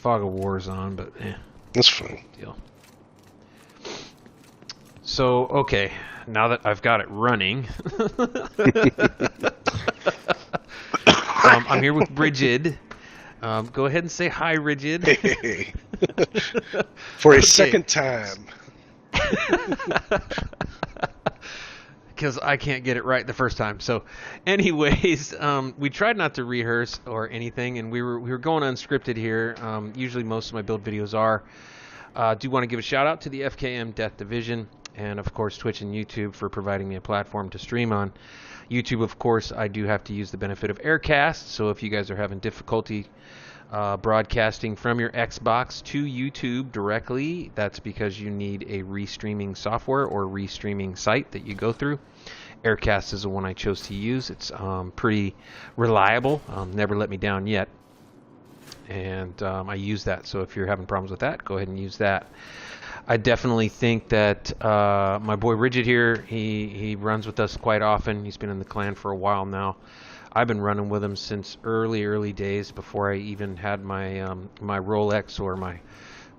Fog of War's on, but That's fine. deal. So, okay, now that I've got it running, I'm here with Bridget. Go ahead and say hi, Rigid. Hey. For a second time. Because I can't get it right the first time. So, anyways, we tried not to rehearse or anything, and we were going unscripted here. Usually, most of my build videos are. Do want to give a shout out to the FKM Death Division, and of course Twitch and YouTube for providing me a platform to stream on. YouTube, of course, I do have to use the benefit of Aircast. So if you guys are having difficulty broadcasting from your Xbox to YouTube directly, that's because you need a restreaming software or restreaming site that you go through. Aircast is the one I chose to use. It's pretty reliable, never let me down yet, and I use that. So if you're having problems with that, go ahead and use that. I definitely think that my boy Rigid here, he runs with us quite often. He's been in the clan for a while now. I've been running with him since early days, before I even had my my Rolex or my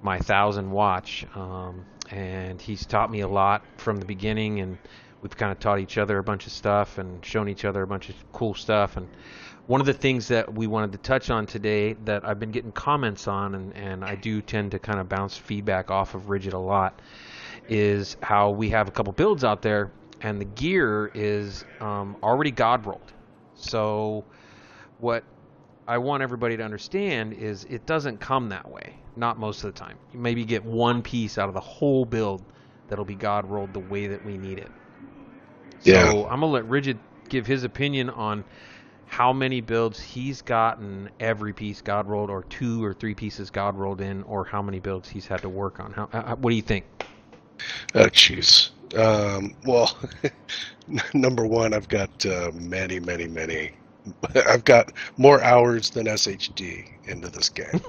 1000 watch, and he's taught me a lot from the beginning, and we've kind of taught each other a bunch of stuff and shown each other a bunch of cool stuff. And one of the things that we wanted to touch on today that I've been getting comments on, and I do tend to kind of bounce feedback off of Rigid a lot, is how we have a couple builds out there and the gear is already God rolled. So what I want everybody to understand is it doesn't come that way. Not most of the time. You maybe get one piece out of the whole build that'll be God rolled the way that we need it. Yeah. So I'm going to let Rigid give his opinion on how many builds he's gotten every piece God rolled, or 2 or 3 pieces God rolled in, or how many builds he's had to work on. What do you think? Oh, jeez. Well, number one, I've got many. I've got more hours than SHD into this game.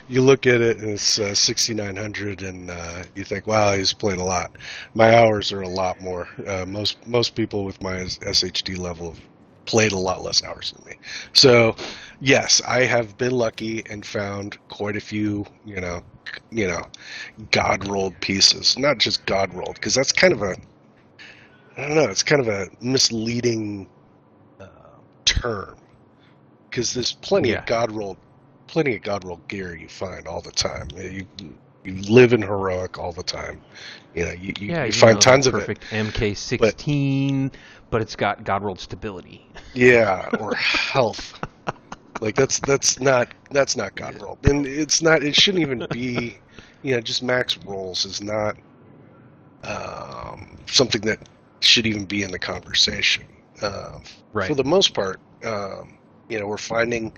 You look at it and it's 6,900, and you think, wow, he's played a lot. My hours are a lot more. Most people with my SHD level have played a lot less hours than me. So, yes, I have been lucky and found quite a few, God rolled pieces. Not just God rolled, because that's kind of I don't know, it's kind of a misleading term, because there's plenty of God rolled gear you find all the time. You live in heroic all the time. You find tons of it. Perfect MK16, but it's got God rolled stability. Yeah, or health. Like that's not God rolled, and it's not. It shouldn't even be. Just max rolls is not something that should even be in the conversation. Right. For the most part, we're finding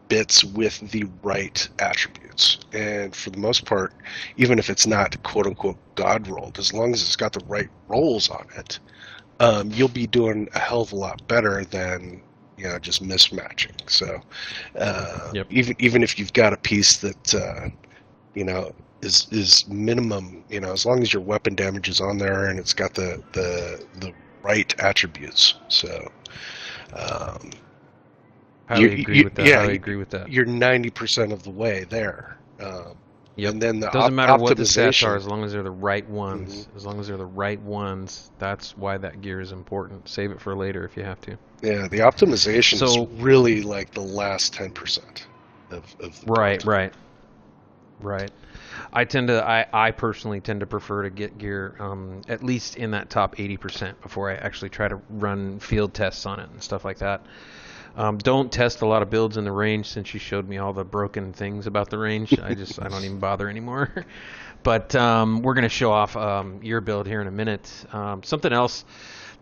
bits with the right attributes, and for the most part, even if it's not quote unquote God rolled, as long as it's got the right rolls on it, you'll be doing a hell of a lot better than just mismatching. So even if you've got a piece that is minimum, as long as your weapon damage is on there and it's got the right attributes. So I agree with that. Yeah, I agree with that. You're 90% of the way there. Yep. And then the doesn't matter what the stats optimization are, as long as they're the right ones. Mm-hmm. As long as they're the right ones, that's why that gear is important. Save it for later if you have to. Yeah, the optimization is really like the last 10% of the Right. I personally tend to prefer to get gear at least in that top 80% before I actually try to run field tests on it and stuff like that. Don't test a lot of builds in the range, since you showed me all the broken things about the range. I don't even bother anymore. But we're going to show off your build here in a minute. Something else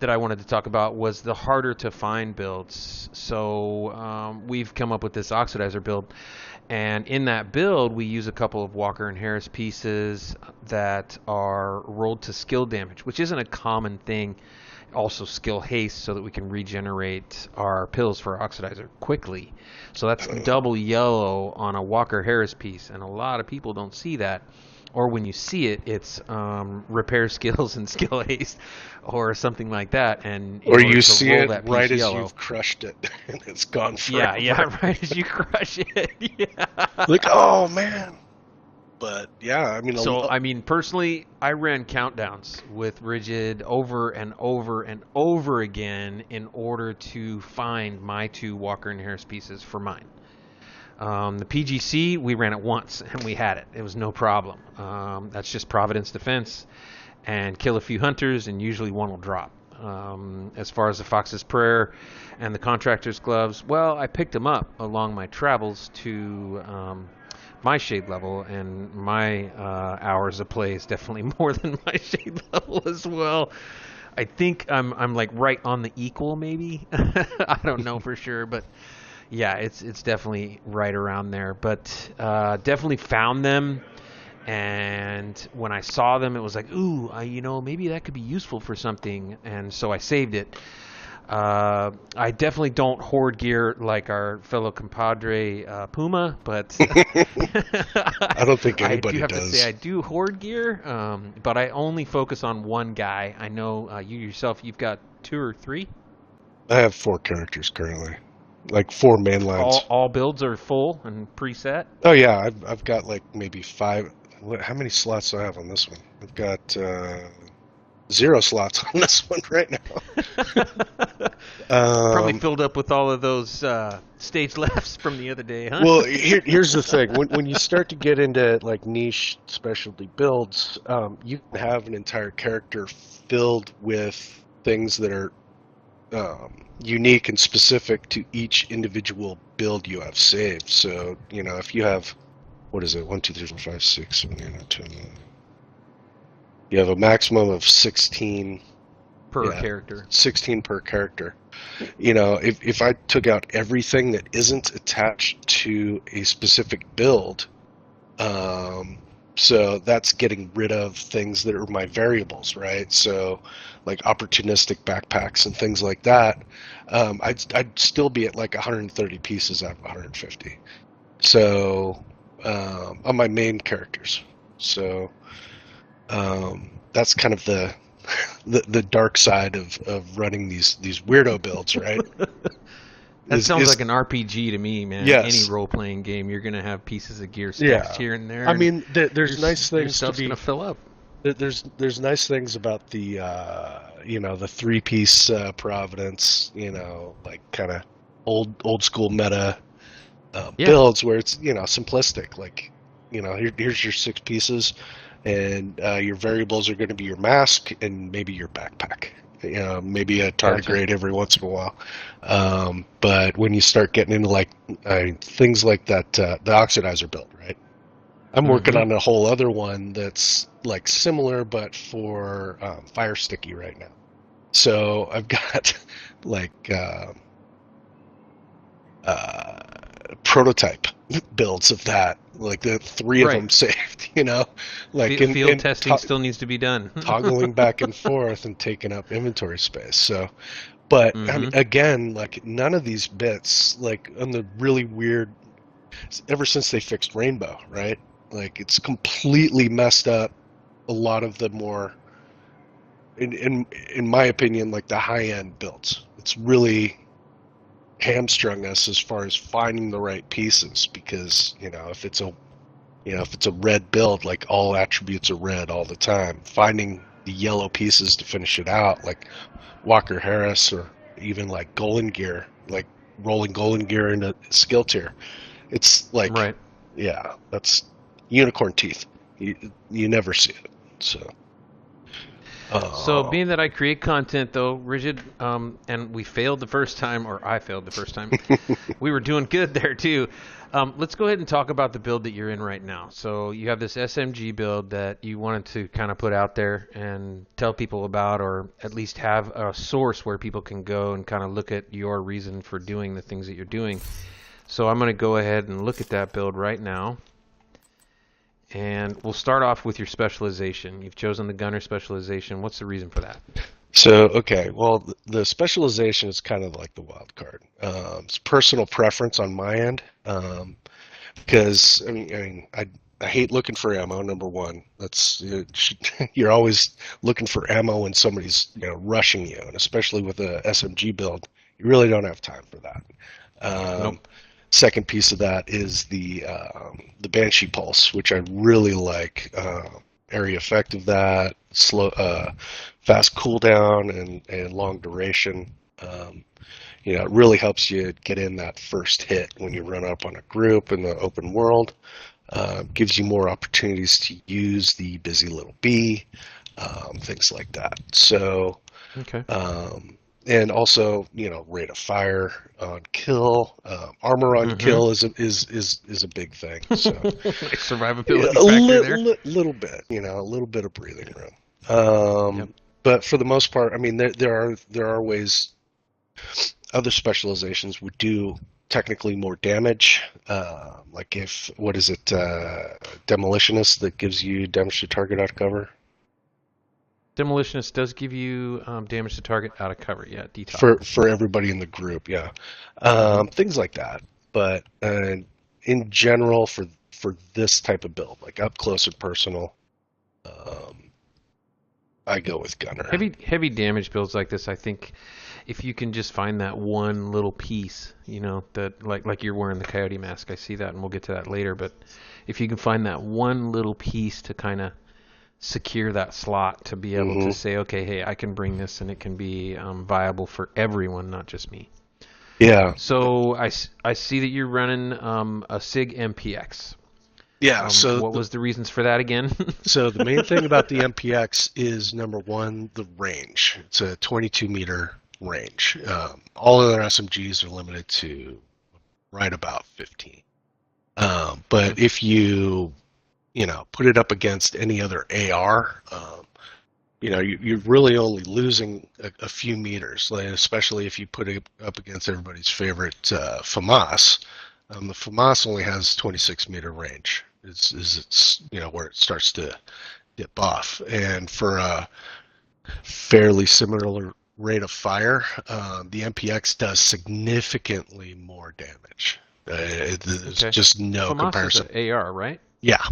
that I wanted to talk about was the harder to find builds. So we've come up with this oxidizer build, and in that build we use a couple of Walker and Harris pieces that are rolled to skill damage, which isn't a common thing. Also skill haste, so that we can regenerate our pills for our oxidizer quickly. So that's double yellow on a Walker Harris piece, and a lot of people don't see that. or when you see it, it's repair skills and skill haste, or something like that. And in Or order you to see roll it that right piece as yellow, you've crushed it and it's gone yeah, forever. yeah, right as you crush it, yeah. Like, oh man. But yeah, I mean, So, I mean, personally, I ran countdowns with Rigid over and over and over again in order to find my 2 Walker and Harris pieces for mine. The PGC, we ran it once and we had it. It was no problem. That's just Providence defense and kill a few hunters, and usually one will drop. As far as the Fox's Prayer and the Contractor's Gloves, well, I picked them up along my travels to my shade level, and my hours of play is definitely more than my shade level as well. I think I'm like right on the equal, maybe. I don't know for sure, but yeah, it's definitely right around there. But definitely found them, and when I saw them, it was like, ooh, maybe that could be useful for something, and so I saved it. I definitely don't hoard gear like our fellow compadre Puma, but I don't think I do anybody have to say does. I do hoard gear, but I only focus on one guy. I know you yourself, you've got 2 or 3. I have 4 characters currently, like 4 main lines. All builds are full and preset. Oh yeah, I've got like maybe 5. How many slots do I have on this one? I've got 0 slots on this one right now. Probably filled up with all of those stage lefts from the other day, huh? Well, here's the thing: when you start to get into like niche specialty builds, you can have an entire character filled with things that are unique and specific to each individual build you have saved. So, if you have, what is it, 1, 2, 3, 4, 5, 6, 7, 8, 9, 10, you have a maximum of 16 per character. 16 per character. If I took out everything that isn't attached to a specific build, so that's getting rid of things that are my variables, right? So like opportunistic backpacks and things like that, I'd still be at like 130 pieces out of 150. So on my main characters. So that's kind of the dark side of running these weirdo builds, right? That sounds like an RPG to me, man. Yes. Any role-playing game, you're going to have pieces of gear stashed here and there. I mean, there's nice things your stuff's to be. Going to fill up. There's nice things about the the 3-piece Providence, like kind of old school meta builds where it's simplistic. Like here's your 6 pieces, and your variables are going to be your mask and maybe your backpack. Maybe a tardigrade every once in a while. But when you start getting into like things like that, the oxidizer build, right? I'm working on a whole other one that's like similar, but for fire sticky right now. So I've got like prototype builds of that, like the 3 of them saved, like field testing still needs to be done. Toggling back and forth and taking up inventory space. So, but I mean, again, like none of these bits, like on the really weird, ever since they fixed Rainbow, right? Like it's completely messed up a lot of the more, in my opinion, like the high end builds. It's really hamstrung us as far as finding the right pieces, because if it's a red build, like all attributes are red all the time, finding the yellow pieces to finish it out, like Walker Harris, or even like Golden Gear, like rolling Golden Gear into skill tier, it's like that's unicorn teeth. You never see it. So being that I create content, though, Rigid, and we failed the first time, or I failed the first time, we were doing good there too. Let's go ahead and talk about the build that you're in right now. So you have this SMG build that you wanted to kind of put out there and tell people about, or at least have a source where people can go and kind of look at your reason for doing the things that you're doing. So I'm going to go ahead and look at that build right now. And we'll start off with your specialization. You've chosen the gunner specialization. What's the reason for that? So, okay, well, the specialization is kind of like the wild card. It's personal preference on my end, because I I hate looking for ammo. Number one, that's you're always looking for ammo when somebody's rushing you, and especially with a SMG build, you really don't have time for that. Nope. Second piece of that is the Banshee Pulse, which I really like. Area effect of that, slow, fast cooldown and long duration. It really helps you get in that first hit when you run up on a group in the open world. Gives you more opportunities to use the busy little bee, things like that. So, Okay. and also, rate of fire on kill, armor on kill is a big thing. So, Like survivability a factor there. little bit, a little bit of breathing room. Yep. But for the most part, I mean, there are ways. Other specializations would do technically more damage. Like what is it, Demolitionist that gives you damage to target out of cover? Demolitionist does give you damage to target out of cover. Yeah, detox. For everybody in the group, yeah. Things like that. But in general, for this type of build, like up close and personal, I go with Gunner. Heavy damage builds like this, I think, if you can just find that one little piece, that like you're wearing the coyote mask. I see that, and we'll get to that later. But if you can find that one little piece to kind of secure that slot to be able to say, okay, hey, I can bring this, and it can be viable for everyone, not just me. Yeah. So I see that you're running a SIG MPX. Yeah. So what was the reasons for that again? So the main thing about the MPX is, number one, the range. It's a 22-meter range. All other SMGs are limited to right about 15. But if you put it up against any other AR, you're really only losing a few meters, especially if you put it up against everybody's favorite FAMAS. The FAMAS only has 26-meter range. It's where it starts to dip off, and for a fairly similar rate of fire, the MPX does significantly more damage. There's just no FAMAS comparison. Is an AR, right? Yeah.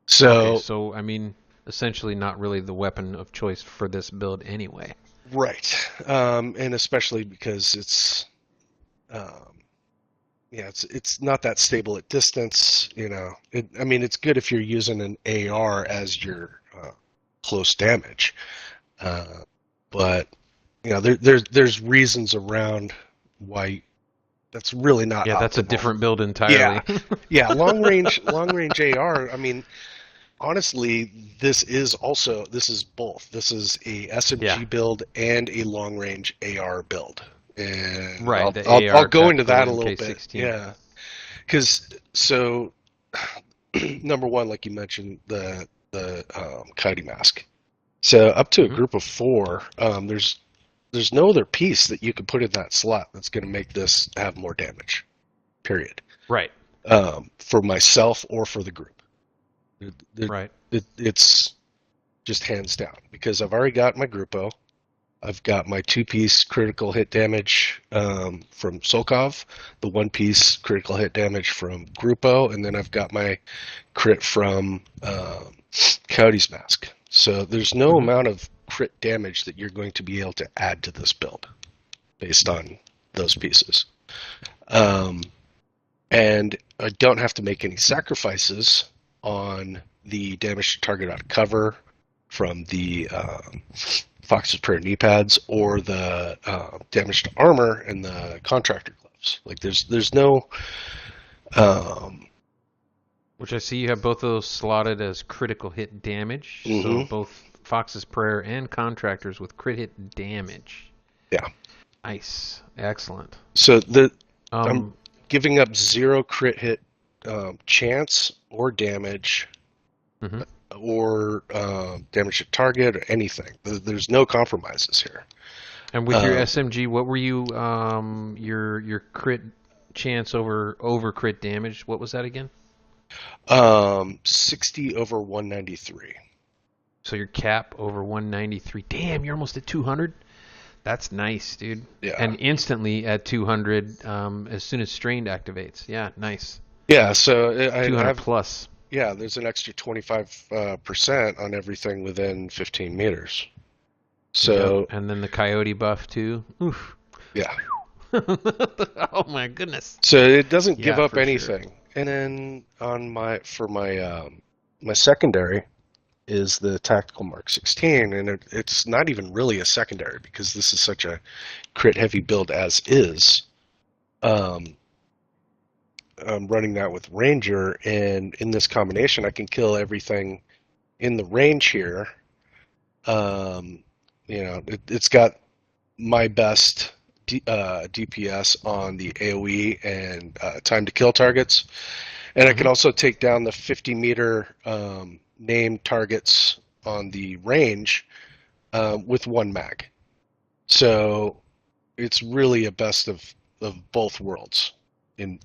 So, so I mean, essentially not really the weapon of choice for this build anyway. Right. And especially because it's not that stable at distance. It's good if you're using an AR as your close damage, but there's reasons around why that's really not. Yeah, optimal. That's a different build entirely. Yeah. Long range AR. I mean, honestly, this is both. This is a SMG build and a long range AR build. And right, I'll go into that a little bit. K16. Yeah, because number one, like you mentioned, the coyote mask. So up to a group of 4, there's no other piece that you could put in that slot that's going to make this have more damage. Period. Right. For myself or for the group. Right. It's just hands down, because I've already got my Gruppo. I've got my 2-piece critical hit damage from Solkov, the 1-piece critical hit damage from Gruppo, and then I've got my crit from Coyote's Mask. So there's no amount of crit damage that you're going to be able to add to this build based on those pieces. And I don't have to make any sacrifices on the damage to target out of cover from the Fox's Prayer knee pads, or the damage to armor and the contractor gloves. Like there's no which I see you have both of those slotted as critical hit damage. So both Fox's Prayer and contractors with crit hit damage. Yeah. Nice. Excellent. So I'm giving up 0 crit hit chance or damage, or damage to target or anything. There's no compromises here. And with your SMG, what were you your crit chance over crit damage? What was that again? 60 over 193. So your cap over 193. Damn, you're almost at 200. That's nice, dude. Yeah. And instantly at 200 as soon as Strained activates. Yeah, nice. Yeah, so 200 plus. yeah, there's an extra 25% on everything within 15 meters. Yep, So and then the coyote buff too. Oof. yeah, Oh my goodness. so it doesn't give Yeah, up for sure. anything. And then on my secondary is the Tactical Mark 16, and it's not even really a secondary because this is such a crit heavy build as is. Um, I'm running that with Ranger, and in this combination, I can kill everything in the range here. Um, it's got my best DPS on the AoE and time to kill targets, and I can Hmm. also take down the 50-meter named targets on the range with one mag. So it's really a best of both worlds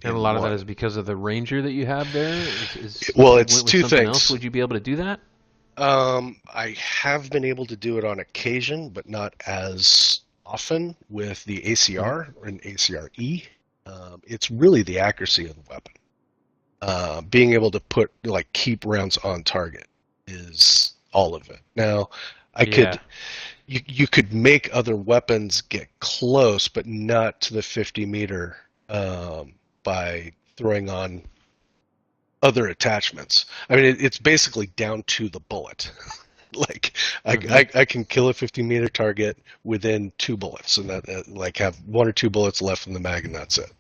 And a in lot of that one. is because of the ranger that you have there. If Well, you it's went with two something else, things. would you be able to do that? I have been able to do it on occasion, but not as often with the Hmm. ACR and ACRE. It's really the accuracy of the weapon. Being able to keep rounds on target is all of it. Now, I Yeah. could you could make other weapons get close, but not to the 50-meter by throwing on other attachments. I mean, it's basically down to the bullet. Like Hmm. I can kill a 50-meter target within 2 bullets, and that like have 1 or 2 bullets left in the mag, and that's it.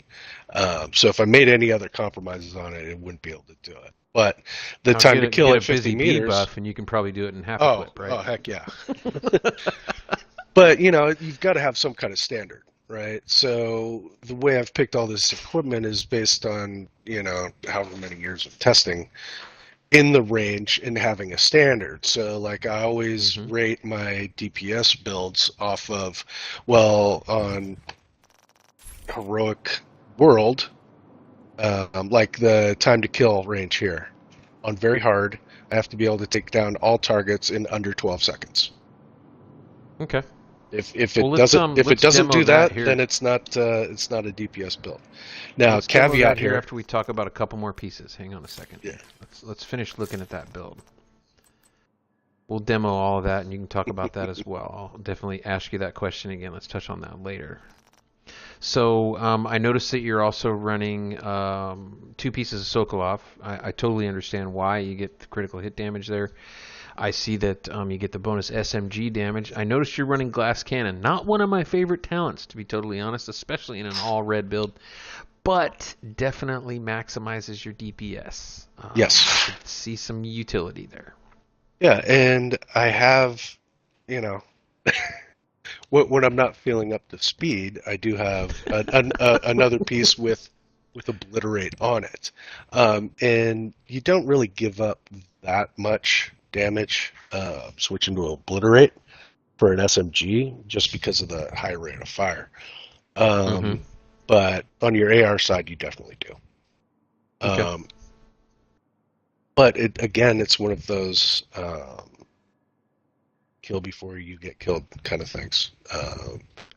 So if I made any other compromises on it, it wouldn't be able to do it. But the Now time to kill get a at 50 busy bee meters, buff, and you can probably do it in half a oh, clip, right? oh heck yeah. But you've got to have some kind of standard, right? So the way I've picked all this equipment is based on however many years of testing in the range and having a standard. So like I always Hmm. rate my DPS builds off of, well, on heroic world, like the time to kill range here. On very hard, I have to be able to take down all targets in under 12 seconds. Okay. If Well, it doesn't if it let's doesn't demo do that that, here. then it's not a DPS build. Now, Let's demo that caveat here here. after we talk about a couple more pieces. Hang on a second Yeah. here. Let's finish looking at that build. We'll demo all of that, and you can talk about that as well. I'll definitely ask you that question again. Let's touch on that later. So I noticed that you're also running two pieces of Sokolov. I totally understand why you get the critical hit damage there. I see that you get the bonus SMG damage. I noticed you're running Glass Cannon. Not one of my favorite talents, to be totally honest, especially in an all-red build, but definitely maximizes your DPS. I Yes. could see some utility there. Yeah, and I have, you know, when I'm not feeling up to speed, I do have another piece with obliterate on it, and you don't really give up that much damage switching to obliterate for an SMG just because of the high rate of fire. Mm-hmm. Um, but on your AR side, you definitely do. Okay. Um, but again, it's one of those kill before you get killed kind of things.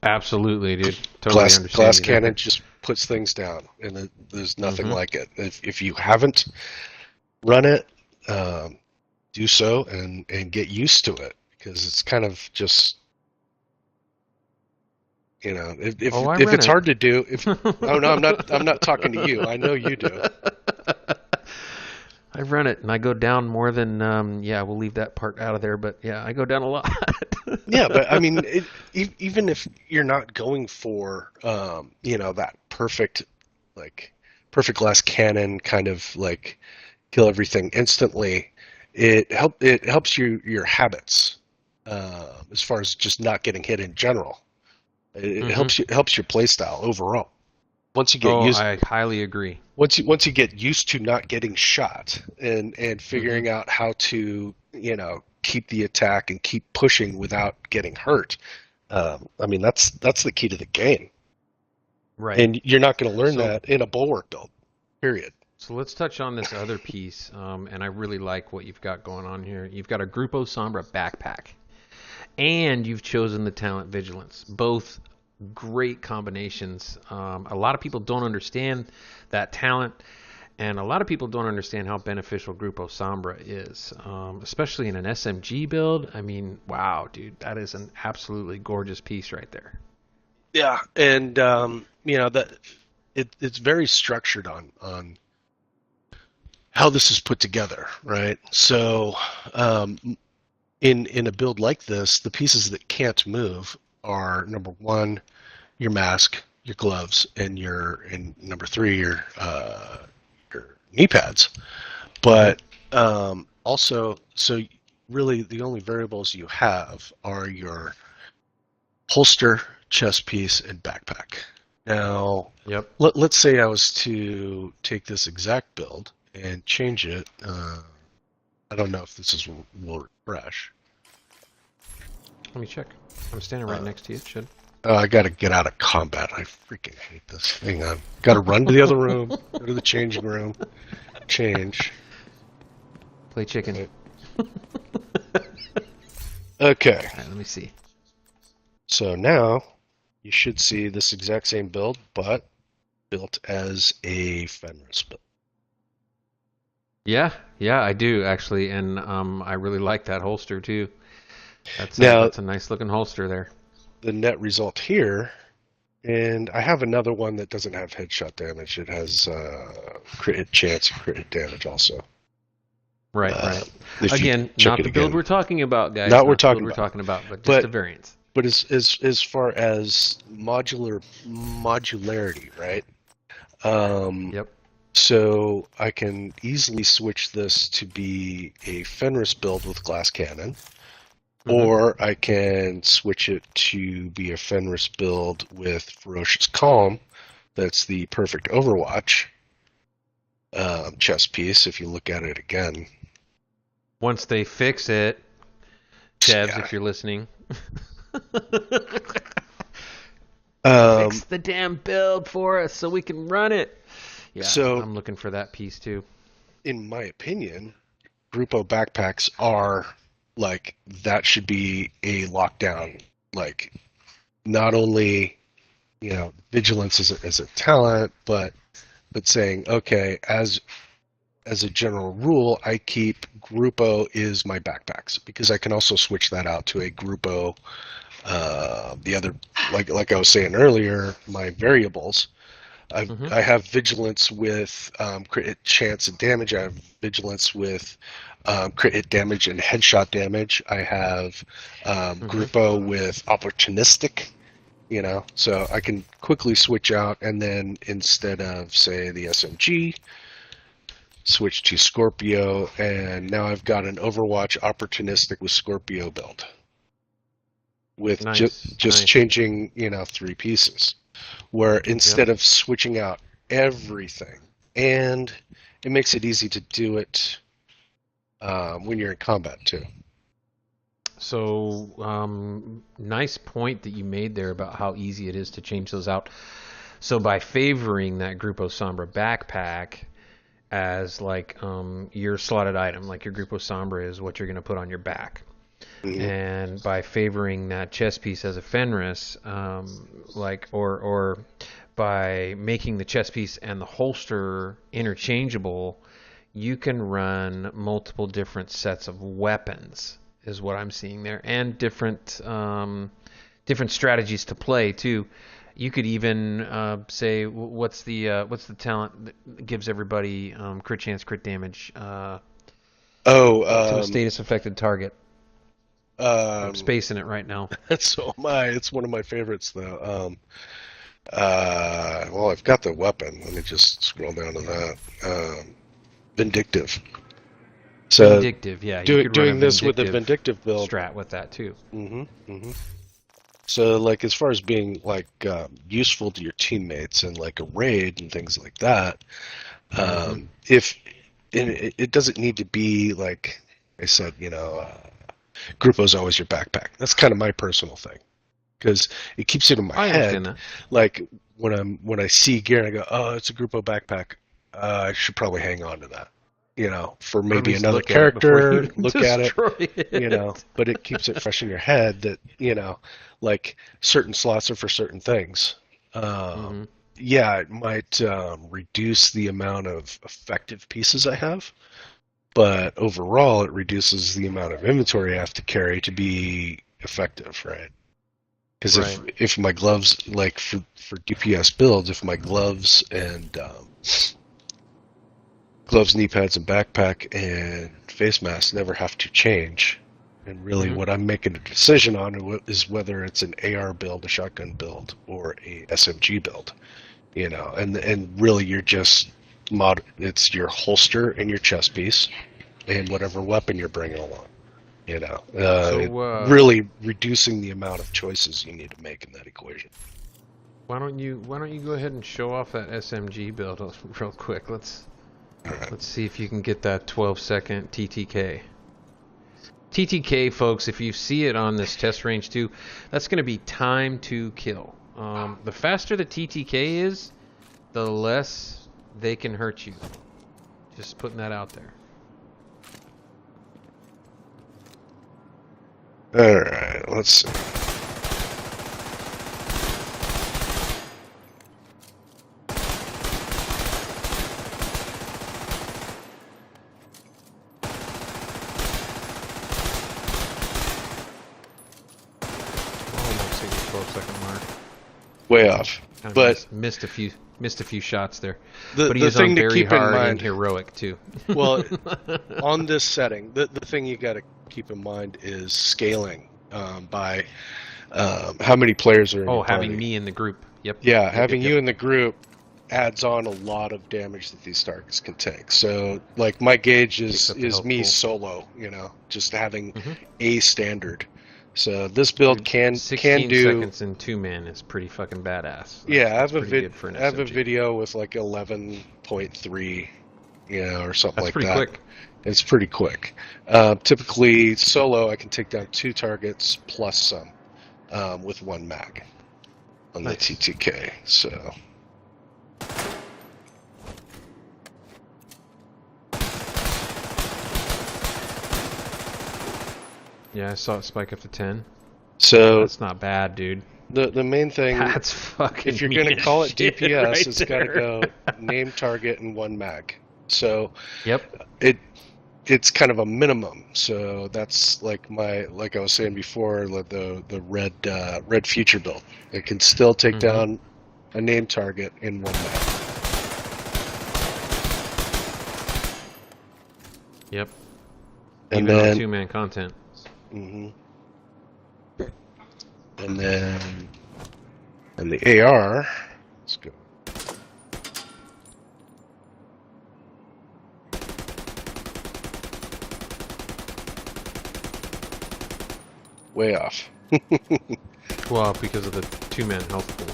Absolutely, dude. Totally understand Glass you there. cannon just puts things down, and there's nothing Mm-hmm. like it. If you haven't run it, um, do so and get used to it because it's kind of just Oh, I if run it's it. hard to do. If Oh no, I'm not talking to you. I know you do. I run it, and I go down more than. Yeah, we'll leave that part out of there. But yeah, I go down a lot. Yeah, but I mean, even if you're not going for that like perfect glass cannon kind of like kill everything instantly, it helps your habits as far as just not getting hit in general. It Hmm. helps your play style overall. Once you get Oh, used I highly agree. once you get used to not getting shot and Hmm. figuring out how to keep the attack and keep pushing without getting hurt. I mean that's the key to the game, Right. and you're not going to learn So that in a bulwark build. Period. So let's touch on this other piece, and I really like what you've got going on here. You've got a Grupo Sombra backpack, and you've chosen the talent Vigilance. Both great combinations. A lot of people don't understand that talent, And a lot of people don't understand how beneficial Grupo Sombra is, especially in an SMG build. I mean, wow, dude, that is an absolutely gorgeous piece right there. Yeah, and that it's very structured on how this is put together, right? So, in a build like this, the pieces that can't move are number one, your mask, your gloves, and number three, your knee pads. Mm-hmm. But also, so really the only variables you have are your holster, chest piece, and backpack. Now, Yep. let's say I was to take this exact build and change it. I don't know if will refresh. Let me check. I'm standing right Uh, next to you. It should. I got to get out of combat. I freaking hate this. Hang on. Got to run to the other room, go to the changing room, change. Play chicken. Okay. Okay. All right, let me see. So now you should see this exact same build, but built as a Fenris build. Yeah, yeah, I do actually, and I really like that holster too. Now, That's a nice looking holster there. the net result here, and I have another one that doesn't have headshot damage. It has crit hit chance and crit hit damage also. Right, right. If you Again, check not it the build again. we're talking about, guys. Not we're Not the build talking we're about. talking about, but just But a variance. But as far as modularity, right? Yep. So I can easily switch this to be a Fenris build with glass cannon, or I can switch it to be a Fenris build with Ferocious Calm. That's the perfect Overwatch chess piece. If you look at it again, Once they fix it, Debs, yeah. if you're listening. Fix the damn build for us so we can run it. Yeah, so I'm looking for that piece too. in my opinion, Grupo backpacks are like that should be a lockdown. Like not only vigilance as a talent, but saying okay as a general rule, I keep Grupo is my backpacks because I can also switch that out to a Grupo. The other, like I was saying earlier, my variables. I have vigilance with crit hit chance and damage. I have vigilance with crit hit damage and headshot damage. I have Grupo with opportunistic. So I can quickly switch out, and then instead of say the SMG, switch to Scorpio, and now I've got an Overwatch opportunistic with Scorpio build with Nice, just nice. changing 3 pieces, where instead of switching out everything, and it makes it easy to do it when you're in combat too. So, nice point that you made there about how easy it is to change those out. So by favoring that Grupo Sombra backpack as like your slotted item, like your Grupo Sombra is what you're going to put on your back. And by favoring that chest piece as a Fenris, or by making the chest piece and the holster interchangeable, you can run multiple different sets of weapons, is what I'm seeing there, and different strategies to play too. You could even say, what's the talent that gives everybody crit chance, crit damage to a status affected target? I'm spacing it right now. So it's one of my favorites though. Well, I've got the weapon. Let me just scroll down to that. Vindictive. So Vindictive, yeah. You could doing this with the Vindictive build strat with that too. So, like, as far as being like useful to your teammates and like a raid and things like that, if it doesn't need to be like I said, Grupo's always your backpack. That's kind of my personal thing because it keeps it in my head. Like when I see gear, I go, "Oh, it's a Grupo backpack. I should probably hang on to that." For maybe another character, look at it, but it keeps it fresh in your head that, like certain slots are for certain things. yeah, it might reduce the amount of effective pieces I have, but overall, it reduces the amount of inventory I have to carry to be effective, right? Because Right. if my gloves, like for DPS builds, if my gloves and gloves, knee pads, and backpack and face mask never have to change, and really Hmm. what I'm making a decision on is whether it's an AR build, a shotgun build, or a SMG build. And really you're just it's your holster and your chest piece and whatever weapon you're bringing along. It So really reducing the amount of choices you need to make in that equation. why don't you go ahead and show off that SMG build real quick? All right. Let's see if you can get that 12-second TTK. TTK, folks, if you see it on this test range too, that's going to be time to kill. The faster the TTK is, the less they can hurt you. Just putting that out there. All right, let's see. Almost hit the 12-second mark. Way off. Kind of But missed a few shots there. the But he the is on thing to very keep in hard and mind, heroic too. well, on this setting, the thing you got to keep in mind is scaling by how many players are in Oh, your party. having me in the group. Yep. Yeah, Yep, having yep, you yep. in the group adds on a lot of damage that these targets can take. So, like, my gauge Takes is up the is health me pool. solo, just having Hmm. a standard. So this build Dude, can 16 do. seconds in 2-man is pretty fucking badass. Yeah, That's pretty good for an I have a SMG. video with like 11.3, or something That's like pretty that. quick. It's pretty quick. Typically, solo, I can take down 2 targets plus some with 1 mag on the Nice. TTK. So, Yeah, I saw it spike up to 10. so That's not bad, dude. the main thing, That's fucking if you're mean going to as call it shit DPS, right it's got to there. go name, target, and 1 mag. So Yep. it's kind of a minimum. So that's like I was saying before, like the red future build. It can still take Hmm. down a name target in 1 mag. Yep. And Even on then 2-man content. hmm and then and the AR. Let's go. Way off. Well, because of the 2-man health pool.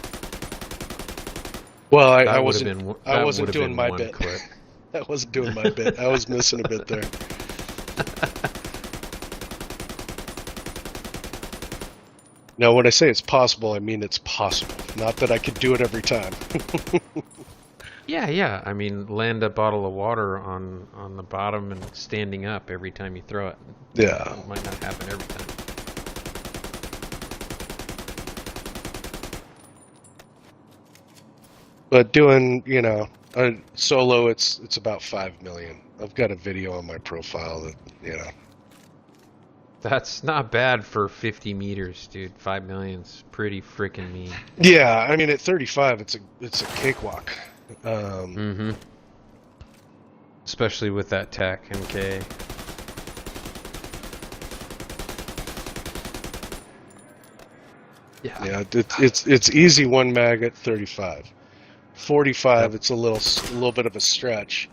Well, That I would have wasn't been I that wasn't would have doing been my one bit. clip. I wasn't doing my bit. I was missing a bit there. Now, when I say it's possible, I mean it's possible. Not that I could do it every time. Yeah, yeah. I mean, land a bottle of water on the bottom and standing up every time you throw it. Yeah. It might not happen every time. But doing, solo, it's about 5 million. I've got a video on my profile that. That's not bad for 50 meters, dude. 5 million's pretty freaking mean. Yeah, I mean at 35, it's a cakewalk. Mm-hmm. Especially with that tech, MK. Yeah. Yeah, it's easy 1 mag at 35. 45, Yep. it's a little bit of a stretch,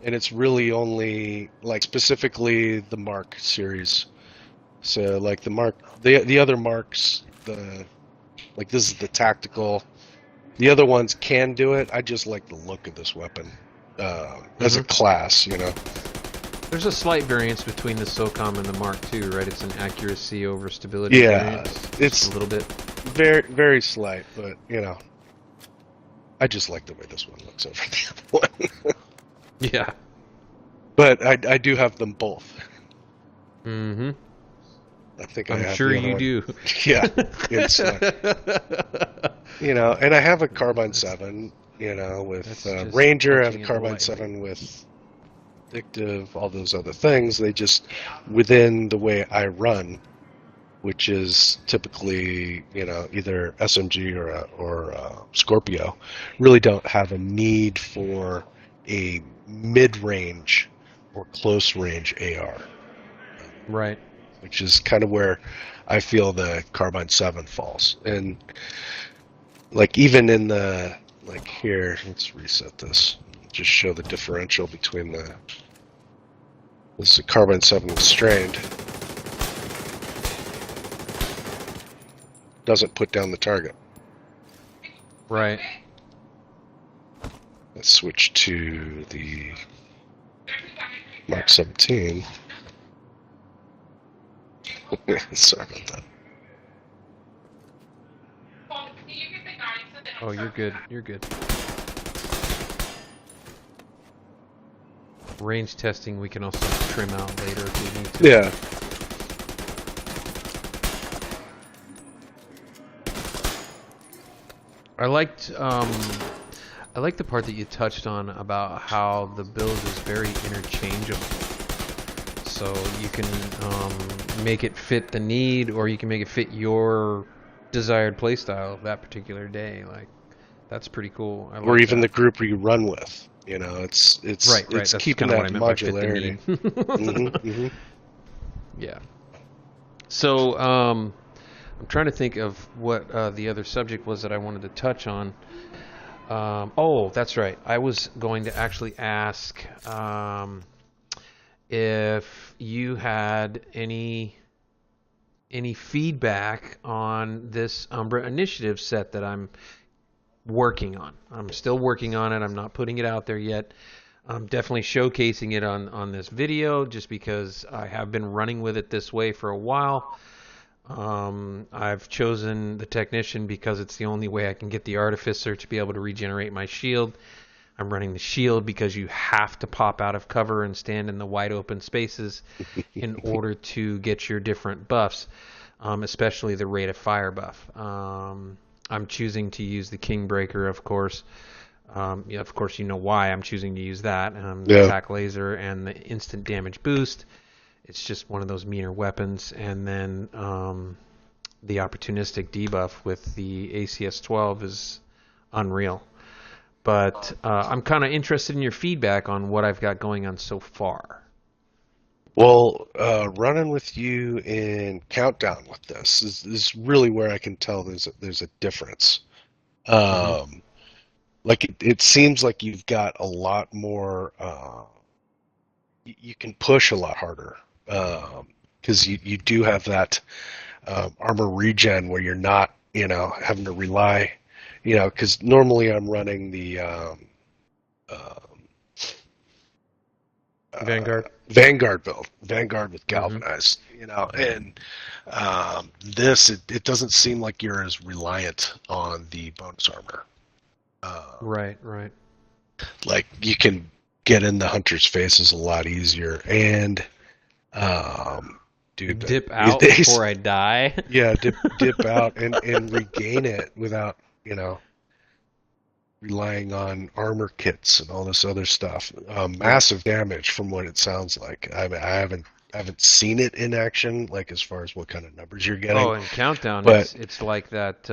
and it's really only like specifically the Mark series. So like the other Marks, like this is the tactical. The other ones can do it. I just like the look of this weapon as a class. There's a slight variance between the SOCOM and the Mark II, right? It's an accuracy over stability Yeah, variance. it's Just a little bit. very very slight, but I just like the way this one looks over the other one. Yeah. But I do have them both. Mm-hmm. I think I I'm have sure the other you one. do. Yeah, it's and I have a carbine That's 7, with that's just Ranger. I have a touching it carbine lightly. 7 with addictive, all those other things. They just, within the way I run, which is typically, either SMG or Scorpio, really don't have a need for a mid-range or close-range AR, Right. which is kind of where I feel the Carbine 7 falls. And like even in the like here, let's reset this. Just show the differential between the this is a Carbine 7 strained. Doesn't put down the target. Right. Let's switch to the Mark 17. Sorry about that. Oh, you're good. You're good. Range testing we can also trim out later if we need to. Yeah. I liked the part that you touched on about how the build is very interchangeable. So you can make it fit the need, or you can make it fit your desired playstyle that particular day. Like, that's pretty cool. I Or like even that. the group you run with. It's Right, right. it's That's keeping kind of what that I meant by fit the modularity. need. Hmm. Yeah. So I'm trying to think of what the other subject was that I wanted to touch on. Oh, that's right. I was going to actually ask if you had any feedback on this Umbra initiative set that I'm working on. I'm still working on it. I'm not putting it out there yet. I'm definitely showcasing it on this video just because I have been running with it this way for a while. I've chosen the Technician because it's the only way I can get the Artificer to be able to regenerate my shield. I'm running the shield because you have to pop out of cover and stand in the wide open spaces in order to get your different buffs, especially the rate of fire buff. I'm choosing to use the Kingbreaker, of course. Yeah, of course, you know why I'm choosing to use that. The Yeah. attack laser and the instant damage boost. It's just one of those meaner weapons. And then the opportunistic debuff with the ACS-12 is unreal. But I'm kind of interested in your feedback on what I've got going on so far. Well, running with you in Countdown with this is really where I can tell there's a difference. Mm-hmm. Like it seems like you've got a lot more. You can push a lot harder because you do have that armor regen where you're not having to rely because normally I'm running the um, Vanguard. Vanguard build, Vanguard with Mm-hmm. galvanized, and this it doesn't seem like you're as reliant on the bonus armor. Um, Right, right. like you can get in the hunter's faces a lot easier, and dude, Dip out they, before I die. yeah, dip out and regain it without relying on armor kits and all this other stuff. Yep. Massive damage from what it sounds like. I haven't seen it in action, like as far as what kind of numbers you're getting, Oh, and Countdown, but it's like that.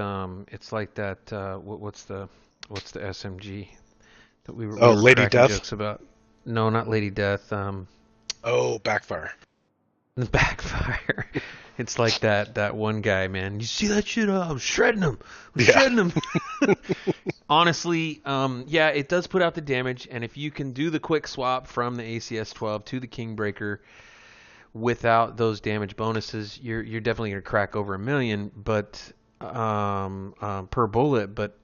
It's like that. What's the SMG that we oh, were Lady cracking Death. jokes about? No, not Lady Death. Oh, Backfire. The Backfire. It's like that one guy, man. You see that shit? I'm shredding him. I'm Yeah. shredding him. Honestly, yeah, it does put out the damage, and if you can do the quick swap from the ACS-12 to the Kingbreaker without those damage bonuses, you're definitely gonna crack over 1 million, but per bullet. But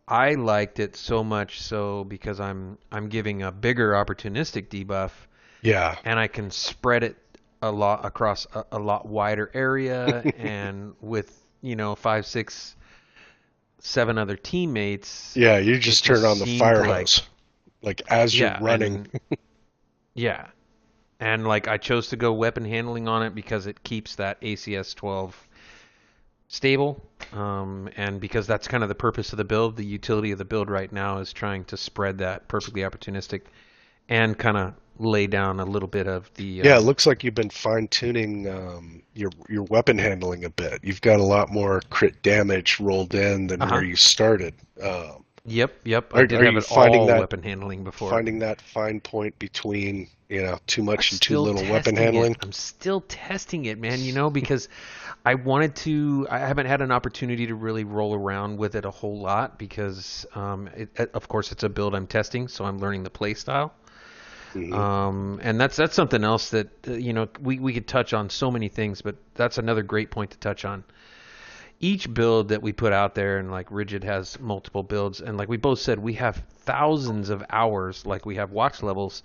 I liked it so much so because I'm giving a bigger opportunistic debuff, Yeah. and I can spread it a lot across a lot wider area, and with 5, 6, 7 other teammates, Yeah, you it just turn just on the seemed fire like hose, like as you're yeah, running. yeah, and like I chose to go weapon handling on it because it keeps that ACS-12 stable, and because that's kind of the purpose of the build, the utility of the build right now is trying to spread that perfectly opportunistic and kind of lay down a little bit of the Yeah, it looks like you've been fine-tuning your weapon handling a bit. You've got a lot more crit damage rolled in than where uh-huh. you started. Yep. I did Are have you it all finding weapon handling before. finding that fine point between, too I'm much and too still little weapon testing it. handling? I'm still testing it, man, because I wanted to. I haven't had an opportunity to really roll around with it a whole lot because, of course, it's a build I'm testing, so I'm learning the play style. Hmm. And that's something else that we could touch on so many things, but that's another great point to touch on. Each build that we put out there, and like Rigid has multiple builds, and like we both said, we have thousands of hours, like we have watch levels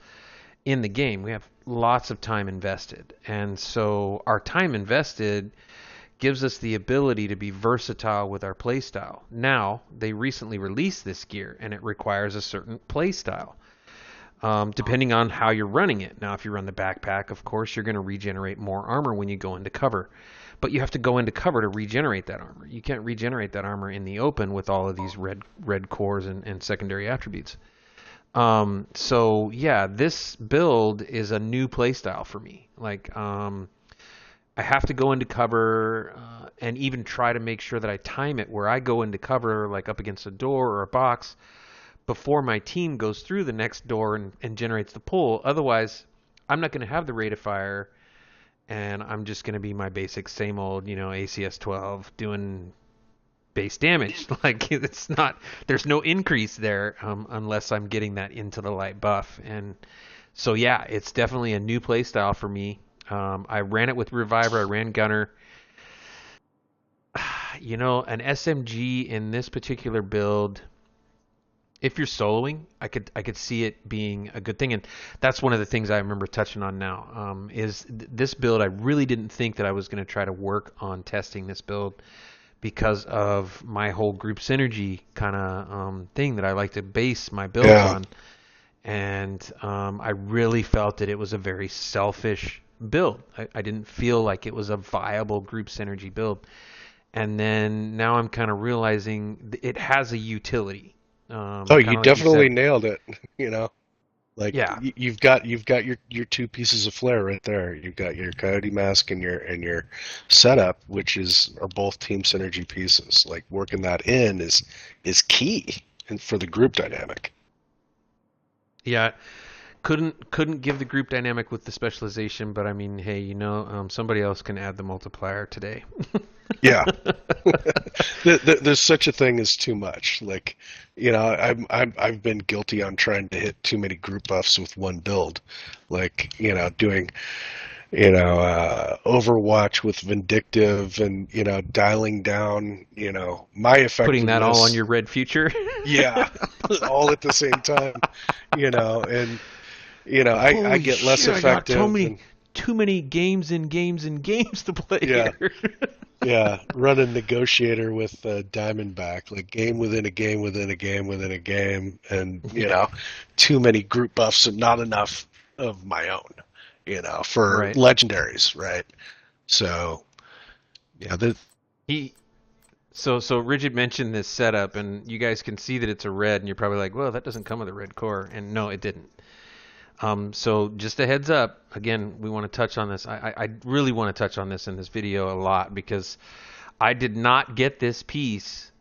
in the game. We have lots of time invested. And so our time invested gives us the ability to be versatile with our playstyle. Now, they recently released this gear and it requires a certain playstyle. Depending on how you're running it. Now, if you run the backpack, of course, you're going to regenerate more armor when you go into cover. But you have to go into cover to regenerate that armor. You can't regenerate that armor in the open with all of these red cores and secondary attributes. So yeah, this build is a new playstyle for me. Like, I have to go into cover and even try to make sure that I time it where I go into cover, like up against a door or a box, before my team goes through the next door and generates the pull. Otherwise, I'm not going to have the rate of fire, and I'm just going to be my basic same old, ACS 12 doing base damage. Like it's not, there's no increase there unless I'm getting that into the light buff. And so yeah, it's definitely a new play style for me. I ran it with Reviver. I ran Gunner. An SMG in this particular build, if you're soloing, I could see it being a good thing, and that's one of the things I remember touching on now. This build? I really didn't think that I was going to try to work on testing this build because of my whole group synergy kind of thing that I like to base my builds Yeah. on, and I really felt that it was a very selfish build. I didn't feel like it was a viable group synergy build, and then now I'm kind of realizing it has a utility. Oh, Kind you of like you definitely said. nailed it. You know, like Yeah, you've got your two pieces of flair right there. You've got your coyote mask and your setup, which are both team synergy pieces. Like working that in is key and for the group dynamic. yeah. Couldn't give the group dynamic with the specialization, but I mean, hey, somebody else can add the multiplier today. Yeah, there's such a thing as too much. Like, I've been guilty on trying to hit too many group buffs with one build, like doing Overwatch with Vindictive and dialing down my Putting that all on effectiveness. your red future. Yeah, all at the same time, and I Holy get less shit! I got effective and too many games and games and games to play yeah. here. Yeah, run a negotiator with Diamondback, like game within a game within a game within a game, and Yeah, too many group buffs and not enough of my own, for right. legendaries, right? So yeah, He so Rigid mentioned this setup, and you guys can see that it's a red, and you're probably like, well, that doesn't come with a red core, and no, it didn't. So just a heads up. Again, we want to touch on this. I really want to touch on this in this video a lot because I did not get this piece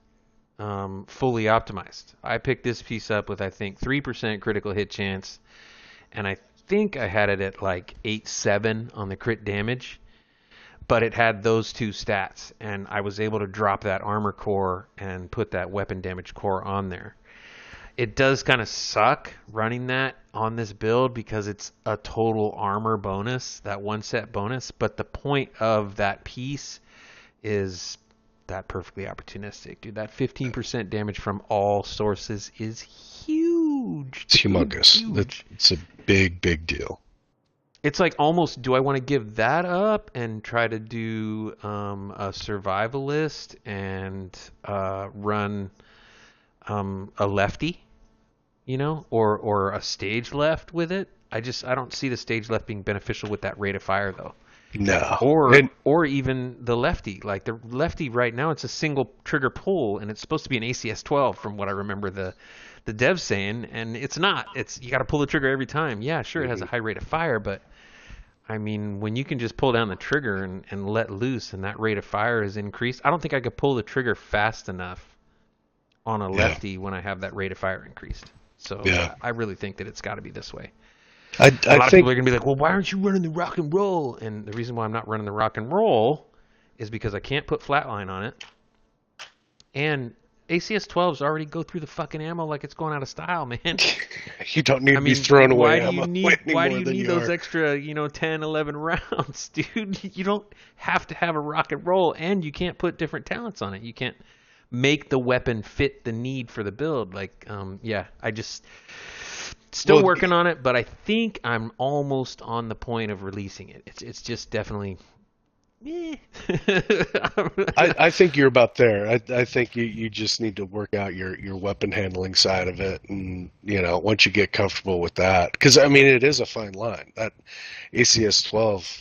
fully optimized. I picked this piece up with I think 3% critical hit chance, and I think I had it at like 8.7 on the crit damage. But it had those two stats, and I was able to drop that armor core and put that weapon damage core on there. It does kind of suck running that on this build because it's a total armor bonus, that one set bonus, but the point of that piece is that perfectly opportunistic, dude. That 15% damage from all sources is huge, it's dude, humongous. huge. It's a big deal. It's like almost, do I want to give that up and try to do a survivalist and run a lefty, or a stage left with it? I don't see the stage left being beneficial with that rate of fire though. No. or And or even the lefty. Like the lefty right now, it's a single trigger pull, and it's supposed to be an ACS 12 from what I remember the devs saying, and it's not. It's you got to pull the trigger every time. Yeah, sure, it has a high rate of fire, but I mean, when you can just pull down the trigger and let loose, and that rate of fire is increased, I don't think I could pull the trigger fast enough on a yeah, lefty when I have that rate of fire increased. So yeah. I really think that it's got to be this way. A I lot of people think are gonna be like, "Well, why aren't you running the rock and roll?" And the reason why I'm not running the rock and roll is because I can't put flatline on it, and ACS 12s already go through the fucking ammo like it's going out of style, man. you don't need I to be mean, throwing away ammo any why do more you than need you those are. extra, 10, 11 rounds, dude? You don't have to have a rock and roll, and you can't put different talents on it. You can't make the weapon fit the need for the build. Like, yeah, I just still Well, working on it, but I think I'm almost on the point of releasing it. It's just definitely. Eh. I think you're about there. I think you just need to work out your weapon handling side of it, and once you get comfortable with that, because I mean it is a fine line. That ACS 12,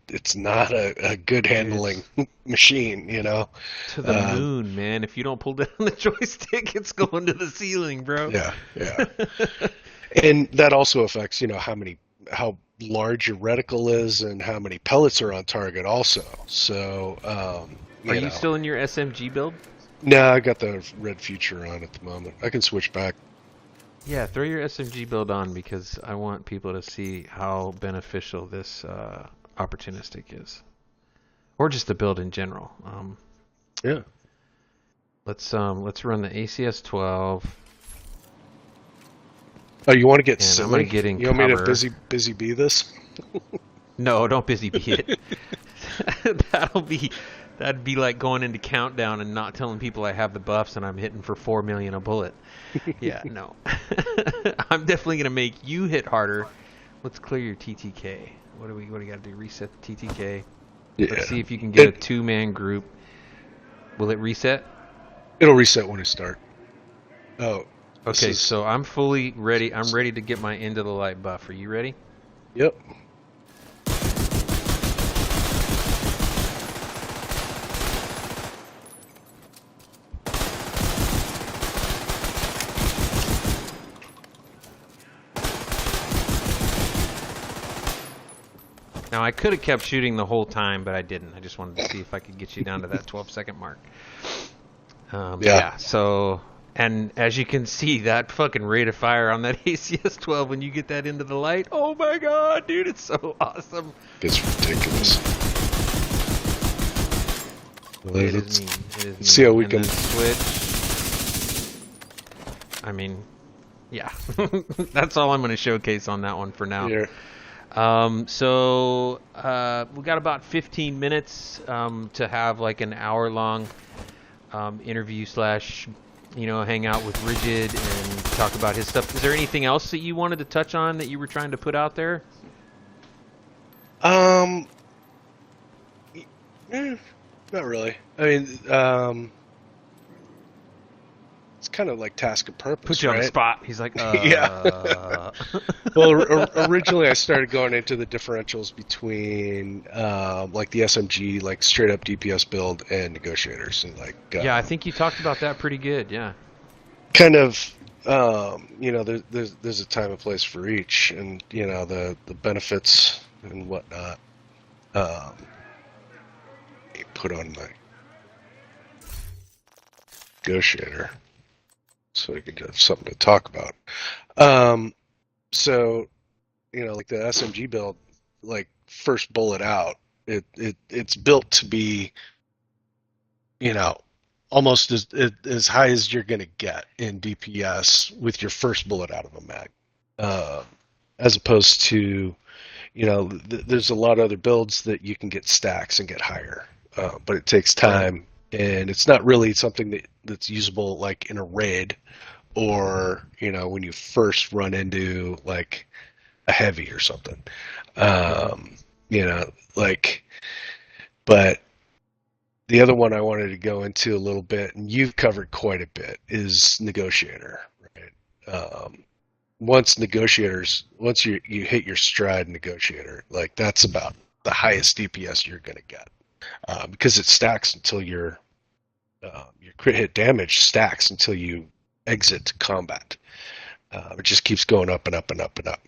it's not a good Dude, handling it's machine. to the Um, moon, man. If you don't pull down the joystick, it's going to the ceiling, bro. yeah, yeah, and that also affects how large your reticle is and how many pellets are on target also. So Are you still in your SMG build? no, I got the red future on at the moment. I can switch back. Yeah, throw your SMG build on because I want people to see how beneficial this opportunistic is, or just the build in general. Yeah. Let's run the ACS 12, Oh, you want to get and I'm gonna silly? get in You want me to cover. busy bee this? No, don't busy bee it. That'd be like going into countdown and not telling people I have the buffs and I'm hitting for 4 million a bullet. Yeah, no. I'm definitely gonna make you hit harder. Let's clear your TTK. What do we got to do? Reset the TTK. Let's see Yeah. if you can get a It 2-man group. Will it reset? it'll reset when you start. Oh, this Okay, is so I'm fully ready. I'm ready to get my into the light buff. Are you ready? yep. Now I could have kept shooting the whole time, but I didn't. I just wanted to see if I could get you down to that 12-second mark. Yeah. Yeah. So, and as you can see, that fucking rate of fire on that ACS 12 when you get that into the light. Oh my god, dude, it's so awesome. It's ridiculous. It Let's is mean. It is mean. see how we And can. then switch. I mean, yeah. That's all I'm going to showcase on that one for now. Here. So we got about 15 minutes to have like an hour-long interview slash, hang out with Rigid and talk about his stuff. Is there anything else that you wanted to touch on that you were trying to put out there? Um, Not really. I mean, it's kind of like task and purpose, Put you on the right? spot. He's like, Yeah. Well, originally I started going into the differentials between like the SMG, like straight up DPS build, and negotiators, and like Yeah, I think you talked about that pretty good. Yeah. kind of there's a time and place for each, and the benefits and whatnot. Let me put on my negotiator so we can have something to talk about. So like the SMG build, like first bullet out, it's built to be almost as high as you're gonna get in DPS with your first bullet out of a mag, as opposed to there's a lot of other builds that you can get stacks and get higher, but it takes time, and it's not really something that's usable like in a raid, or when you first run into like a heavy or something. Like, but the other one I wanted to go into a little bit, and you've covered quite a bit, is negotiator, right? Once you hit your stride negotiator, like that's about the highest DPS you're going to get, because it stacks until your crit hit damage stacks until you exit combat. It just keeps going up and up and up and up.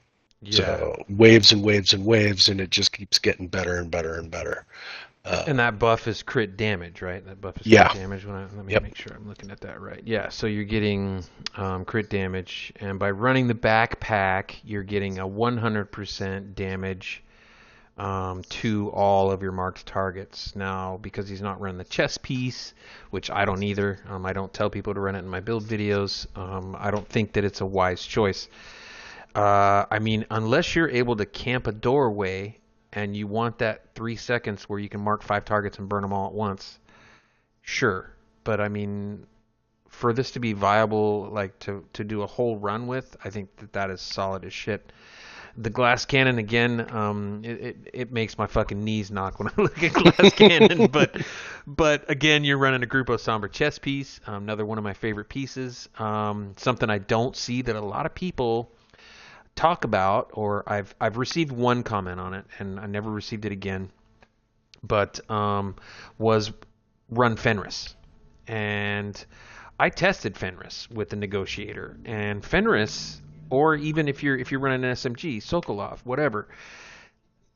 Yeah. So waves and waves and waves, and it just keeps getting better and better and better. And that buff is crit damage, right? That buff is Yeah. crit damage. Let me Yep. make sure I'm looking at that right. Yeah, so you're getting crit damage, and by running the backpack, you're getting a 100% damage to all of your marked targets. Now, because he's not running the chest piece, which I don't either, I don't tell people to run it in my build videos. I don't think that it's a wise choice. I mean, unless you're able to camp a doorway and you want that 3 seconds where you can mark 5 targets and burn them all at once, sure. But I mean, for this to be viable, like to do a whole run with, I think that is solid as shit. The glass cannon again, it makes my fucking knees knock when I look at glass cannon. But again, you're running a Grupo Sombra chess piece, another one of my favorite pieces. Something I don't see that a lot of people talk about, or I've received one comment on it, and I never received it again. But was run Fenris, and I tested Fenris with the Negotiator, and Fenris, or even if you're running an SMG, Sokolov, whatever,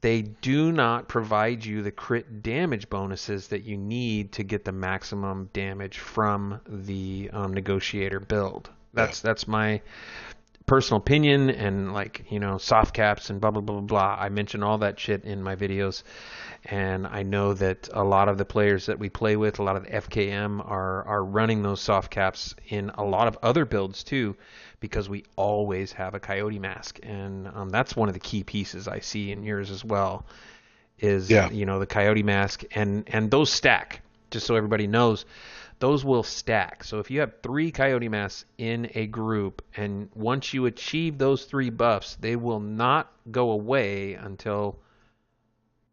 they do not provide you the crit damage bonuses that you need to get the maximum damage from the Negotiator build. That's my personal opinion, and like, you know, soft caps and blah blah blah blah. I mention all that shit in my videos, and I know that a lot of the players that we play with, a lot of the FKM are running those soft caps in a lot of other builds too, because we always have a Coyote mask, and that's one of the key pieces I see in yours as well. Is you know, the Coyote mask, and those stack. Just so everybody knows, those will stack. So if you have 3 Coyote masks in a group, and once you achieve those 3 buffs, they will not go away until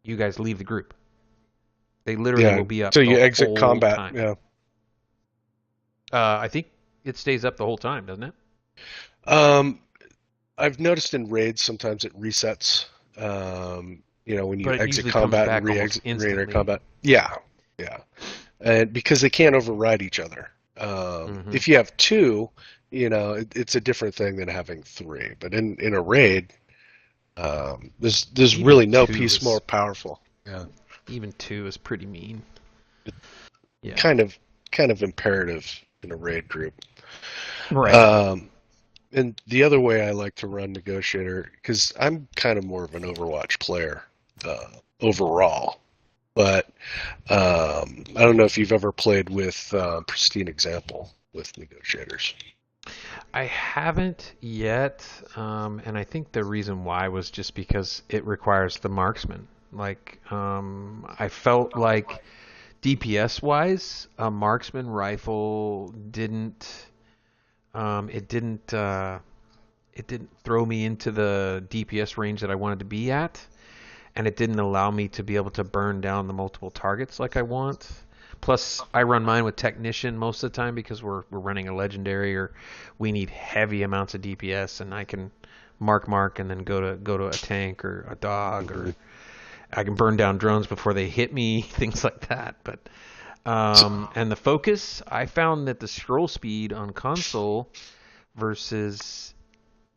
you guys leave the group. They literally will be up so the you exit whole combat. time. Yeah. I think it stays up the whole time, doesn't it? I've noticed in raids sometimes it resets. You know, when you But it exit usually comes combat back and almost re-enter instantly. combat. Yeah, yeah, and because they can't override each other. If you have 2, you know, it's a different thing than having 3. But in a raid, there's Even really no 2 piece more is powerful. Yeah, even 2 is pretty mean. Yeah. kind of imperative in a raid group. Right. And the other way I like to run Negotiator, because I'm kind of more of an Overwatch player overall, but I don't know if you've ever played with Pristine Example with Negotiators. I haven't yet, and I think the reason why was just because it requires the marksman. Like, I felt like DPS wise, a marksman rifle didn't. It didn't throw me into the DPS range that I wanted to be at, and it didn't allow me to be able to burn down the multiple targets like I want. Plus, I run mine with Technician most of the time because we're running a legendary, or we need heavy amounts of DPS, and I can mark and then go to a tank or a dog, or I can burn down drones before they hit me, things like that. But and the focus, I found that the scroll speed on console versus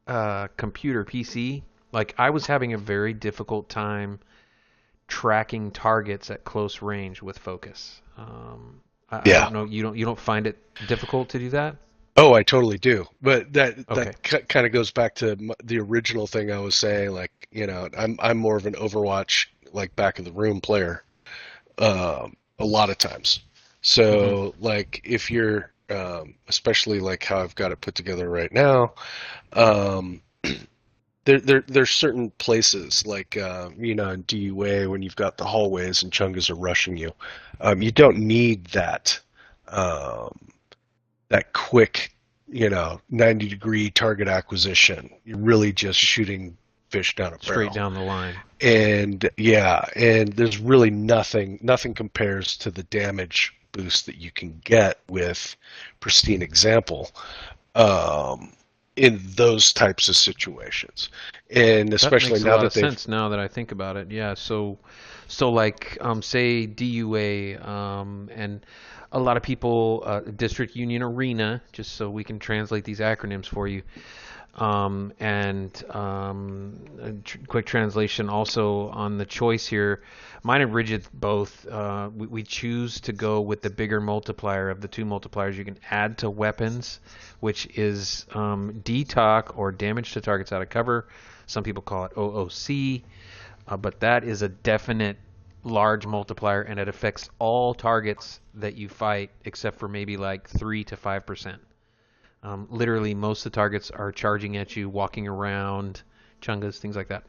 computer PC, like I was having a very difficult time tracking targets at close range with focus. I don't know. You don't find it difficult to do that? Oh, I totally do. But Okay. that kind of goes back to the original thing I was saying. Like, you know, I'm more of an Overwatch, like, back of the room player, a lot of times. So like if you're especially like how I've got it put together right now, um, there's certain places like you know, in DUA, when you've got the hallways and chungas are rushing you, you don't need um, that quick, you know, 90-degree target acquisition. You're really just shooting fish down a Straight barrel. down the line. And yeah, and there's really nothing compares to the damage boost that you can get with Pristine Example. Um, in those types of situations, and That especially makes a now lot that of they've. sense now that I think about it. Yeah, so like say DUA and a lot of people District Union Arena, just so we can translate these acronyms for you. And quick translation also on the choice here. Mine and Bridget both, we choose to go with the bigger multiplier of the two multipliers you can add to weapons, which is DTOC, or damage to targets out of cover. Some people call it OOC, but that is a definite large multiplier, and it affects all targets that you fight except for maybe like 3 to 5%. Literally, most of the targets are charging at you, walking around, chungas, things like that.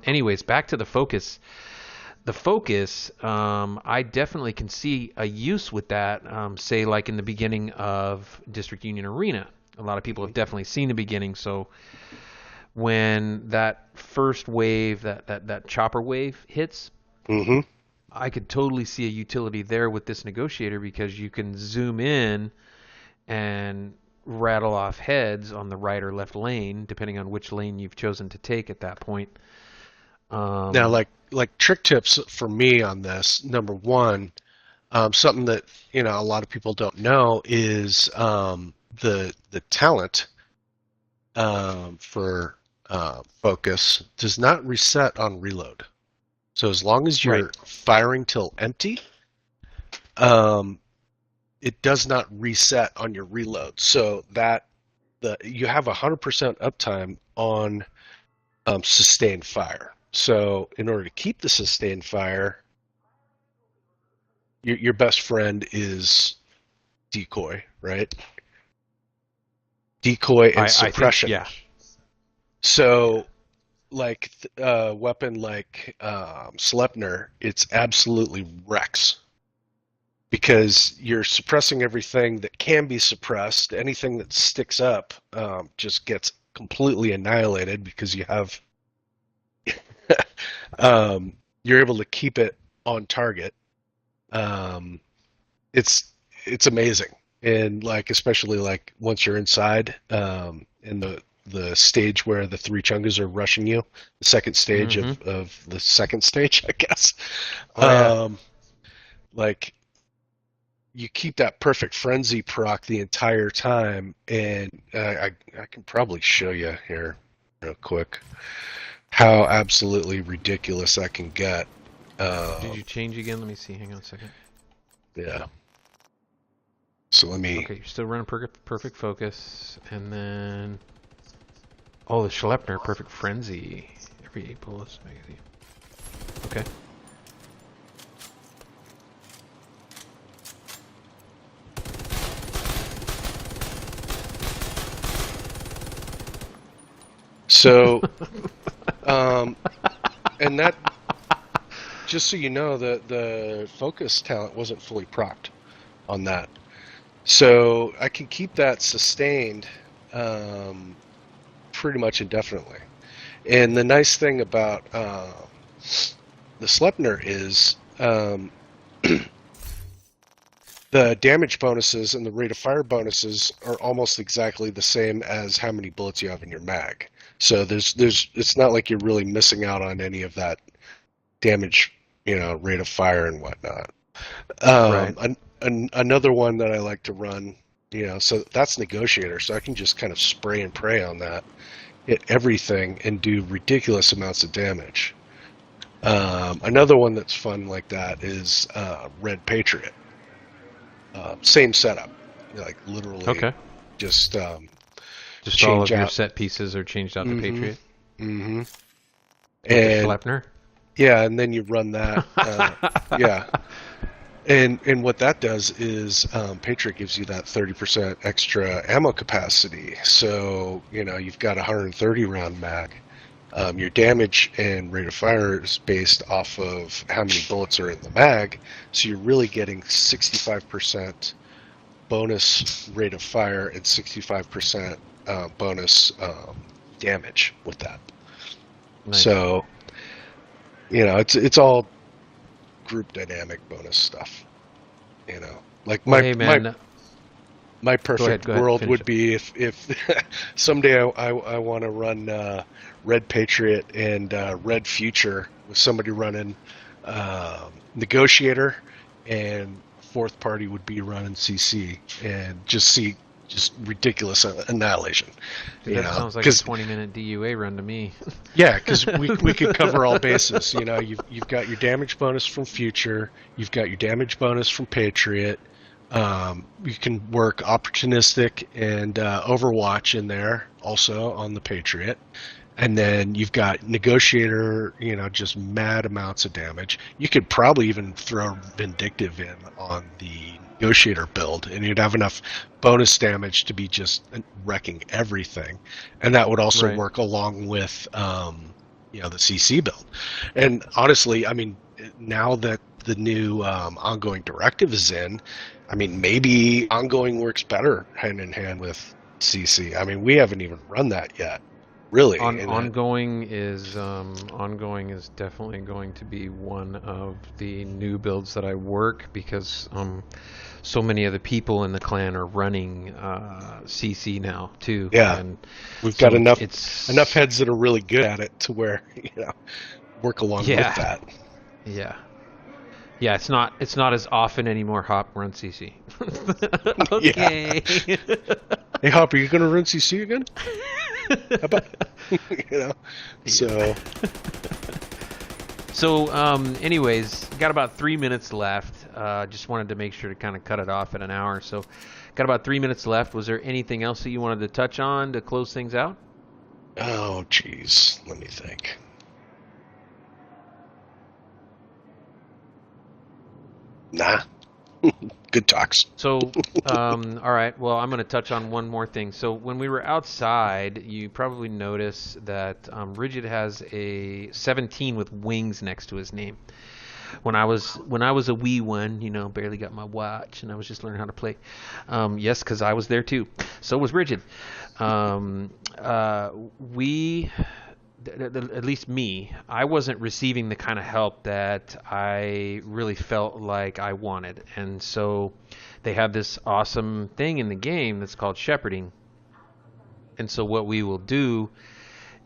Anyways, back to the focus. The focus, I definitely can see a use with that, say, like in the beginning of District Union Arena. A lot of people have definitely seen the beginning, so when that first wave, that chopper wave hits, Hmm. I could totally see a utility there with this negotiator because you can zoom in and rattle off heads on the right or left lane, depending on which lane you've chosen to take at that point. Now, Um, like trick tips for me on this. Number one, something that a lot of people don't know is the talent for focus does not reset on reload. So as long as right. you're firing till empty, um, it does not reset on your reload. So that you have 100% uptime on sustained fire. So in order to keep the sustained fire, your best friend is decoy, right? Decoy and I think, suppression. yeah. So like a weapon like Sleipnir, it's absolutely wrecks because you're suppressing everything that can be suppressed. Anything that sticks up just gets completely annihilated because you have you're able to keep it on target. Um, it's amazing, and like especially like once you're inside in the stage where the three chungas are rushing you, the second stage Hmm. of the second stage, I guess. Oh, yeah. Um, like you keep that perfect frenzy proc the entire time, and I can probably show you here real quick how absolutely ridiculous that can get. Did Um, you change again? Let me see. Hang on a second. yeah. So let me. Okay, you're still running perfect focus. And then. Oh, the Schleppner, perfect frenzy. Every 8 bullets. Magazine. Okay. So, um, and that just so you know, the focus talent wasn't fully procced on that. So I can keep that sustained pretty much indefinitely. And the nice thing about the Sleipnir is the damage bonuses and the rate of fire bonuses are almost exactly the same as how many bullets you have in your mag. So there's it's not like you're really missing out on any of that damage, rate of fire and whatnot. Right. Another one that I like to run, so that's negotiator. So I can just kind of spray and pray on that, hit everything, and do ridiculous amounts of damage. Another one that's fun like that is Red Patriot. Same setup, like literally Okay. just Just all change of your out. set pieces are changed out to Mm-hmm. Patriot Mm-hmm. with the And Schleppner. yeah, and then you run that. Yeah, and what that does is Patriot gives you that 30% extra ammo capacity. So you've got a 130 round mag. Your damage and rate of fire is based off of how many bullets are in the mag. So you're really getting 65% bonus rate of fire and 65% bonus damage with that. Nice. So it's all group dynamic bonus stuff. Like Well, my hey, my man. My Go ahead. perfect Go ahead. world Finish would it. be if someday I want to run Red Patriot and Red Future with somebody running Negotiator, and fourth party would be running CC, and just see just ridiculous annihilation, Dude, that sounds like a because 20-minute DUA run to me. yeah, because we could cover all bases. You've got your damage bonus from Future, you've got your damage bonus from Patriot. You can work opportunistic and Overwatch in there also on the Patriot. And then you've got Negotiator, just mad amounts of damage. You could probably even throw Vindictive in on the Negotiator build, and you'd have enough bonus damage to be just wrecking everything. And that would also Right. work along with, the CC build. And honestly, I mean, now that the new ongoing directive is in, I mean, maybe ongoing works better hand in hand with CC. I mean, we haven't even run that yet, really. And Ongoing is definitely going to be one of the new builds that I work because so many of the people in the clan are running CC now too, yeah, and we've got so enough heads that are really good at it to where work along with yeah, that. yeah. Yeah, it's not as often anymore. Hop run CC. Yeah. Okay. Hey, Hop, are you going to run CC again? How about So So, anyways, got about 3 minutes left. Just wanted to make sure to kind of cut it off at an hour. So, got about 3 minutes left. Was there anything else that you wanted to touch on to close things out? oh geez, let me think. Nah, good talks. So, all right. Well, I'm going to touch on one more thing. So, when we were outside, you probably noticed that Rigid has a 17 with wings next to his name. When I was a wee one, barely got my watch, and I was just learning how to play. Yes, because I was there too. So was Rigid. We at least me, I wasn't receiving the kind of help that I really felt like I wanted. And so they have this awesome thing in the game that's called shepherding. And so what we will do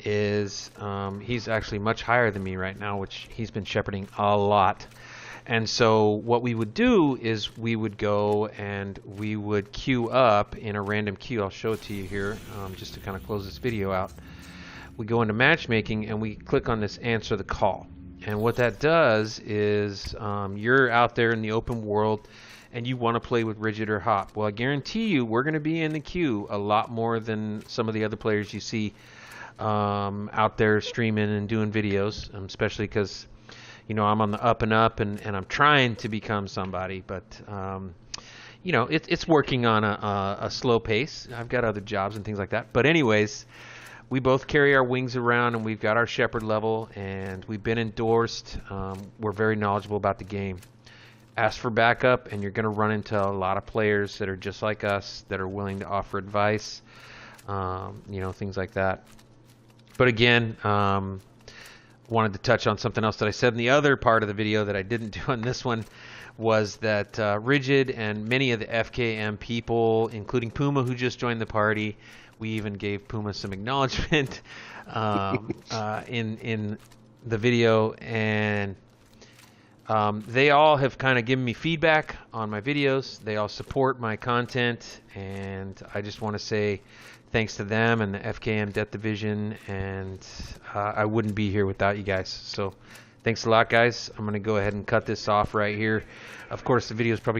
is he's actually much higher than me right now, which he's been shepherding a lot. And so what we would do is we would go and we would queue up in a random queue. I'll show it to you here just to kind of close this video out. We go into matchmaking and we click on this answer the call. And what that does is you're out there in the open world and you want to play with Rigid or Hop. Well, I guarantee you we're going to be in the queue a lot more than some of the other players you see out there streaming and doing videos, especially because I'm on the up and up and I'm trying to become somebody, but it's working on a slow pace. I've got other jobs and things like that. But anyways, we both carry our wings around and we've got our shepherd level and we've been endorsed. We're very knowledgeable about the game. Ask for backup and you're going to run into a lot of players that are just like us that are willing to offer advice, things like that. But again, wanted to touch on something else that I said in the other part of the video that I didn't do on this one, was that Rigid and many of the FKM people, including Puma, who just joined the party, we even gave Puma some acknowledgement in the video, and they all have kind of given me feedback on my videos. They all support my content, and I just want to say thanks to them and the FKM Death Division, and I wouldn't be here without you guys. So thanks a lot, guys. I'm going to go ahead and cut this off right here. Of course, the video is probably going to